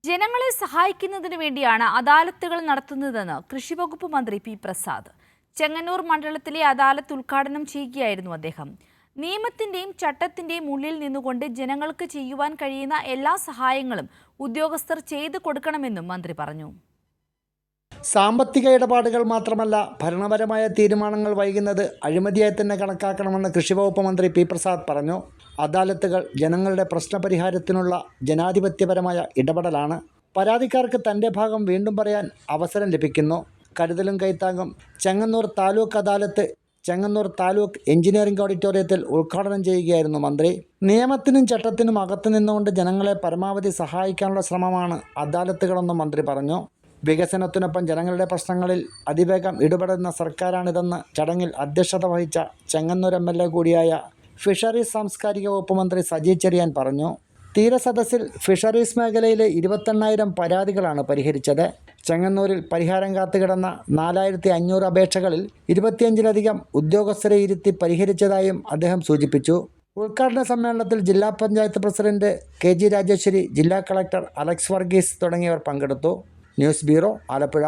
ജനങ്ങളെ സഹായിക്കുന്നതിനു വേണ്ടിയാണ് അദാലത്തുകൾ നടത്തുന്നതെന്ന് കൃഷിവകുപ്പ് മന്ത്രി പി പ്രസാദ് ചെങ്ങന്നൂർ മണ്ഡലത്തിലെ അദാലത്ത് ഉദ്ഘാടനം ചെയ്യുകയായിരുന്നു അദ്ദേഹം. നിയമത്തിന്റെയും ചട്ടത്തിന്റെയും ഉള്ളിൽ നിന്നുകൊണ്ട് ജനങ്ങൾക്ക് ചെയ്യുവാൻ കഴിയുന്ന എല്ലാ സഹായങ്ങളും ഉദ്യോഗസ്ഥർ ചെയ്തു കൊടുക്കണമെന്നും മന്ത്രി പറഞ്ഞു. സാമ്പത്തിക ഇടപാടുകൾ മാത്രമല്ല, ഭരണപരമായ തീരുമാനങ്ങൾ വൈകുന്നത് അഴിമതിയായി തന്നെ കണക്കാക്കണമെന്ന് കൃഷിവകുപ്പ് മന്ത്രി പി പ്രസാദ് പറഞ്ഞു. അദാലത്തുകൾ ജനങ്ങളുടെ പ്രശ്നപരിഹാരത്തിനുള്ള ജനാധിപത്യപരമായ ഇടപെടലാണ്. പരാതിക്കാർക്ക് തൻ്റെ ഭാഗം വീണ്ടും പറയാൻ അവസരം ലഭിക്കുന്നു. കരുതലും കൈത്താങ്ങും ചെങ്ങന്നൂർ താലൂക്ക് അദാലത്ത് ചെങ്ങന്നൂർ താലൂക്ക് എഞ്ചിനീയറിംഗ് ഓഡിറ്റോറിയത്തിൽ ഉദ്ഘാടനം ചെയ്യുകയായിരുന്നു മന്ത്രി. നിയമത്തിനും ചട്ടത്തിനും അകത്തു നിന്നുകൊണ്ട് ജനങ്ങളെ പരമാവധി സഹായിക്കാനുള്ള ശ്രമമാണ് അദാലത്തുകളെന്നും മന്ത്രി പറഞ്ഞു. വികസനത്തിനൊപ്പം ജനങ്ങളുടെ പ്രശ്നങ്ങളിൽ അതിവേഗം ഇടപെടുന്ന സർക്കാരാണിതെന്ന് ചടങ്ങിൽ അധ്യക്ഷത വഹിച്ച ചെങ്ങന്നൂർ MLA കൂടിയായ ഫിഷറീസ് സാംസ്കാരിക വകുപ്പ് മന്ത്രി സജി ചെറിയാൻ പറഞ്ഞു. തീരസദസ്സിൽ ഫിഷറീസ് മേഖലയിലെ 28,000 പരാതികളാണ് പരിഹരിച്ചത്. ചെങ്ങന്നൂരിൽ പരിഹാരം കാത്തുകിടന്ന 4,500 അപേക്ഷകളിൽ 25-ലധികം ഉദ്യോഗസ്ഥരെ ഇരുത്തി പരിഹരിച്ചതായും അദ്ദേഹം സൂചിപ്പിച്ചു. ഉദ്ഘാടന സമ്മേളനത്തിൽ ജില്ലാ പഞ്ചായത്ത് പ്രസിഡന്റ് KG രാജേശ്വരി, ജില്ലാ കളക്ടർ അലക്സ് വർഗീസ് തുടങ്ങിയവർ പങ്കെടുത്തു. News bureau, Alappuzha.